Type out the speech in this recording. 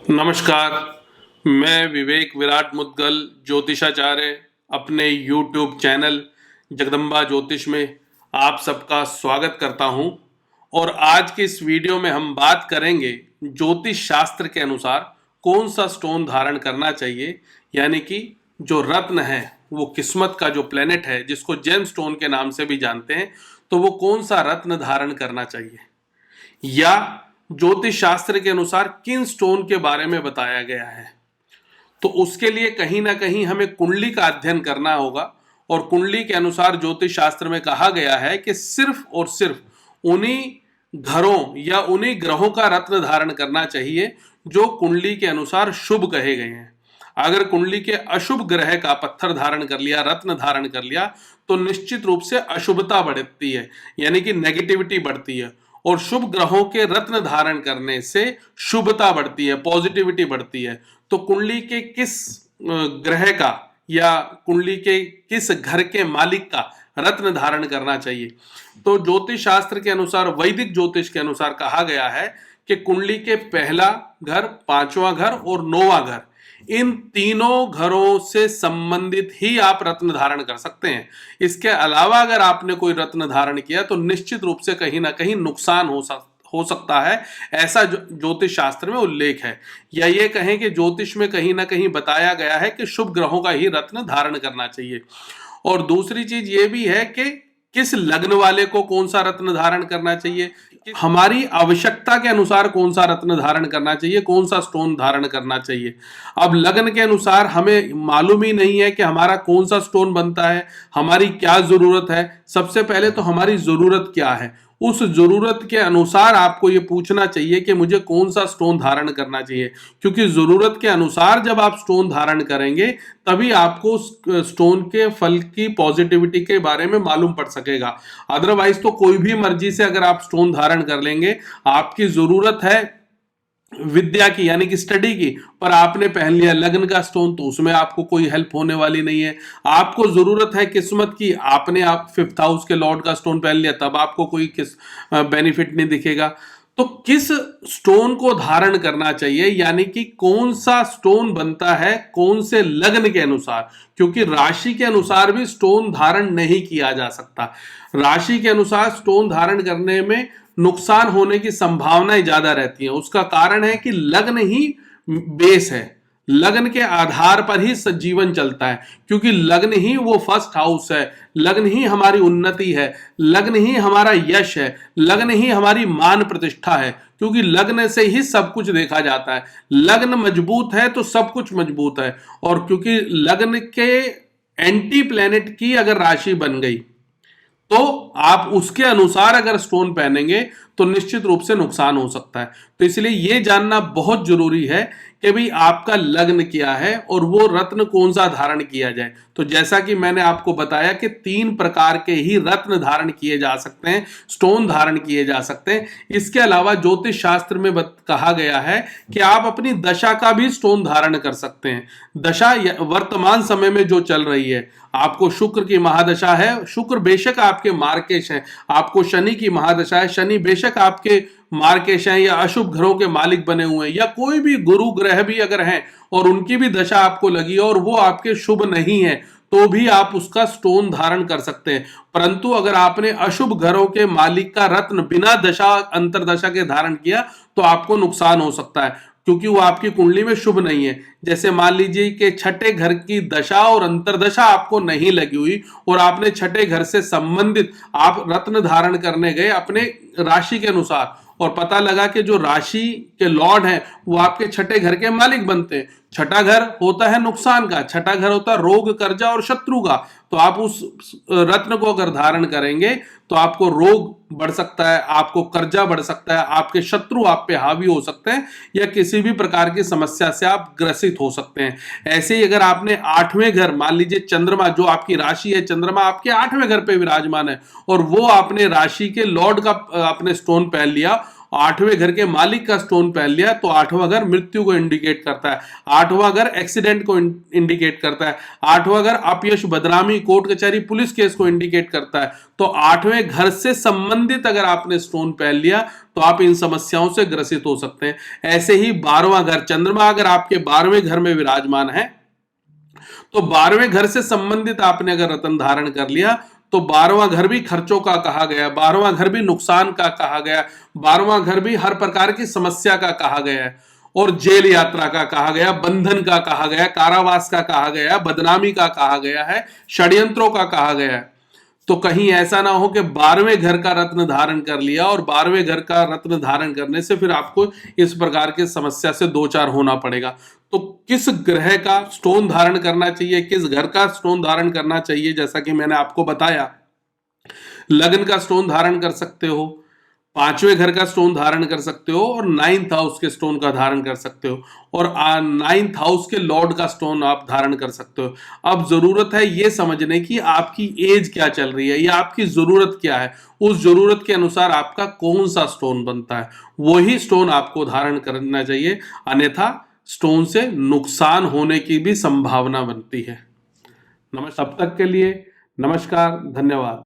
नमस्कार। मैं विवेक विराट मुद्गल ज्योतिषाचार्य अपने YouTube चैनल जगदम्बा ज्योतिष में आप सबका स्वागत करता हूं। और आज के इस वीडियो में हम बात करेंगे ज्योतिष शास्त्र के अनुसार कौन सा स्टोन धारण करना चाहिए, यानी कि जो रत्न है, वो किस्मत का जो प्लेनेट है जिसको जेम स्टोन के नाम से भी जानते हैं, तो वो कौन सा रत्न धारण करना चाहिए, या ज्योतिष शास्त्र के अनुसार किन स्टोन के बारे में बताया गया है। तो उसके लिए कहीं ना कहीं हमें कुंडली का अध्ययन करना होगा। और कुंडली के अनुसार ज्योतिष शास्त्र में कहा गया है कि सिर्फ और सिर्फ उन्हीं घरों या उन्हीं ग्रहों का रत्न धारण करना चाहिए जो कुंडली के अनुसार शुभ कहे गए हैं। अगर कुंडली के अशुभ ग्रह का पत्थर धारण कर लिया, रत्न धारण कर लिया, तो निश्चित रूप से अशुभता बढ़ती है, यानी कि नेगेटिविटी बढ़ती है। और शुभ ग्रहों के रत्न धारण करने से शुभता बढ़ती है, पॉजिटिविटी बढ़ती है। तो कुंडली के किस ग्रह का या कुंडली के किस घर के मालिक का रत्न धारण करना चाहिए, तो ज्योतिष शास्त्र के अनुसार, वैदिक ज्योतिष के अनुसार कहा गया है कि कुंडली के पहला घर, पांचवा घर और नौवां घर, इन तीनों घरों से संबंधित ही आप रत्न धारण कर सकते हैं। इसके अलावा अगर आपने कोई रत्न धारण किया तो निश्चित रूप से कहीं ना कहीं नुकसान हो सकता है, ऐसा ज्योतिष शास्त्र में उल्लेख है। या ये कहें कि ज्योतिष में कहीं ना कहीं बताया गया है कि शुभ ग्रहों का ही रत्न धारण करना चाहिए। और दूसरी चीज ये भी है कि किस लग्न वाले को कौन सा रत्न धारण करना चाहिए, हमारी आवश्यकता के अनुसार कौन सा रत्न धारण करना चाहिए, कौन सा स्टोन धारण करना चाहिए। अब लग्न के अनुसार हमें मालूम ही नहीं है कि हमारा कौन सा स्टोन बनता है, हमारी क्या जरूरत है। सबसे पहले तो हमारी जरूरत क्या है, उस जरूरत के अनुसार आपको ये पूछना चाहिए कि मुझे कौन सा स्टोन धारण करना चाहिए। क्योंकि जरूरत के अनुसार जब आप स्टोन धारण करेंगे तभी आपको स्टोन के फल की पॉजिटिविटी के बारे में मालूम पड़ सकेगा। अदरवाइज तो कोई भी मर्जी से अगर आप स्टोन धारण कर लेंगे, आपकी जरूरत है विद्या की, यानी कि स्टडी की, पर आपने पहन लिया लग्न का स्टोन, तो उसमें आपको कोई हेल्प होने वाली नहीं है। आपको जरूरत है किस्मत की, आपने आप फिफ्थ हाउस के लॉर्ड का स्टोन पहन लिया, तब आपको कोई बेनिफिट नहीं दिखेगा। तो किस स्टोन को धारण करना चाहिए, यानी कि कौन सा स्टोन बनता है कौन से लग्न के अनुसार, क्योंकि राशि के अनुसार भी स्टोन धारण नहीं किया जा सकता। राशि के अनुसार स्टोन धारण करने में नुकसान होने की संभावनाएं ज्यादा रहती हैं। उसका कारण है कि लग्न ही बेस है, लग्न के आधार पर ही जीवन चलता है, क्योंकि लग्न ही वो फर्स्ट हाउस है, लग्न ही हमारी उन्नति है, लग्न ही हमारा यश है, लग्न ही हमारी मान प्रतिष्ठा है। क्योंकि लग्न से ही सब कुछ देखा जाता है। लग्न मजबूत है तो सब कुछ मजबूत है। और क्योंकि लग्न के एंटी प्लेनेट की अगर राशि बन गई तो आप उसके अनुसार अगर स्टोन पहनेंगे तो निश्चित रूप से नुकसान हो सकता है। तो इसलिए यह जानना बहुत जरूरी है कि भाई आपका लग्न क्या है और वो रत्न कौन सा धारण किया जाए। तो जैसा कि मैंने आपको बताया कि 3 प्रकार के ही रत्न धारण किए जा सकते हैं, स्टोन धारण किए जा सकते हैं। इसके अलावा ज्योतिष शास्त्र में कहा गया है कि आप अपनी दशा का भी स्टोन धारण कर सकते हैं। दशा वर्तमान समय में जो चल रही है, आपको शुक्र की महादशा है, शुक्र बेशक आपके मार्केश है, आपको शनि की महादशा है, शनि बेशक आपके मार्केश हैं या अशुभ घरों के मालिक बने हुए हैं, या कोई भी गुरु ग्रह भी अगर हैं और उनकी भी दशा आपको लगी और वो आपके शुभ नहीं है, तो भी आप उसका स्टोन धारण कर सकते हैं। परंतु अगर आपने अशुभ घरों के मालिक का रत्न बिना दशा अंतरदशा के धारण किया तो आपको नुकसान हो सकता है, क्योंकि वो आपकी कुंडली में शुभ नहीं है। जैसे मान लीजिए कि छठे घर की दशा और अंतरदशा आपको नहीं लगी हुई और आपने छठे घर से संबंधित आप रत्न धारण करने गए अपने राशि के अनुसार, और पता लगा कि जो राशि के लॉर्ड हैं वो आपके छठे घर के मालिक बनते हैं। छठा घर होता है नुकसान का, छठा घर होता है रोग, कर्जा और शत्रु का। तो आप उस रत्न को अगर धारण करेंगे तो आपको रोग बढ़ सकता है, आपको कर्जा बढ़ सकता है, आपके शत्रु आप पे हावी हो सकते हैं, या किसी भी प्रकार की समस्या से आप ग्रसित हो सकते हैं। ऐसे ही अगर आपने 8वें घर, मान लीजिए चंद्रमा, जो आपकी राशि है, चंद्रमा आपके 8वें घर पे विराजमान है और वो आपने राशि के लॉर्ड का आपने स्टोन पहन लिया 8वें घर के मालिक का स्टोन पहन लिया तो 8वां घर मृत्यु को इंडिकेट करता है, 8वां घर एक्सीडेंट को इंडिकेट करता है, 8वां घर अपयश, बदनामी, कोर्ट कचहरी, पुलिस केस को इंडिकेट करता है। तो 8वें घर से संबंधित अगर आपने स्टोन पहन लिया तो आप इन समस्याओं से ग्रसित हो सकते हैं। ऐसे ही 12वां घर, चंद्रमा अगर आपके 12वें घर में विराजमान है तो 12वें घर से संबंधित आपने अगर रत्न धारण कर लिया तो 12वां घर भी खर्चों का कहा गया, 12वां घर भी नुकसान का कहा गया, 12वां घर भी हर प्रकार की समस्या का कहा गया है, और जेल यात्रा का कहा गया, बंधन का कहा गया, कारावास का कहा गया, बदनामी का कहा गया है, षड्यंत्रों का कहा गया है। तो कहीं ऐसा ना हो कि 12वें घर का रत्न धारण कर लिया और 12वें घर का रत्न धारण करने से फिर आपको इस प्रकार की समस्या से दो चार होना पड़ेगा। तो किस ग्रह का स्टोन धारण करना चाहिए, किस घर का स्टोन धारण करना चाहिए, जैसा कि मैंने आपको बताया, लग्न का स्टोन धारण कर सकते हो, 5वें घर का स्टोन धारण कर सकते हो, और 9th हाउस के स्टोन का धारण कर सकते हो, और 9th हाउस के लॉर्ड का स्टोन आप धारण कर सकते हो। अब जरूरत है ये समझने की आपकी एज क्या चल रही है या आपकी जरूरत क्या है, उस जरूरत के अनुसार आपका कौन सा स्टोन बनता है वही स्टोन आपको धारण करना चाहिए, अन्यथा स्टोन से नुकसान होने की भी संभावना बनती है। नमस्कार, तब तक के लिए नमस्कार, धन्यवाद।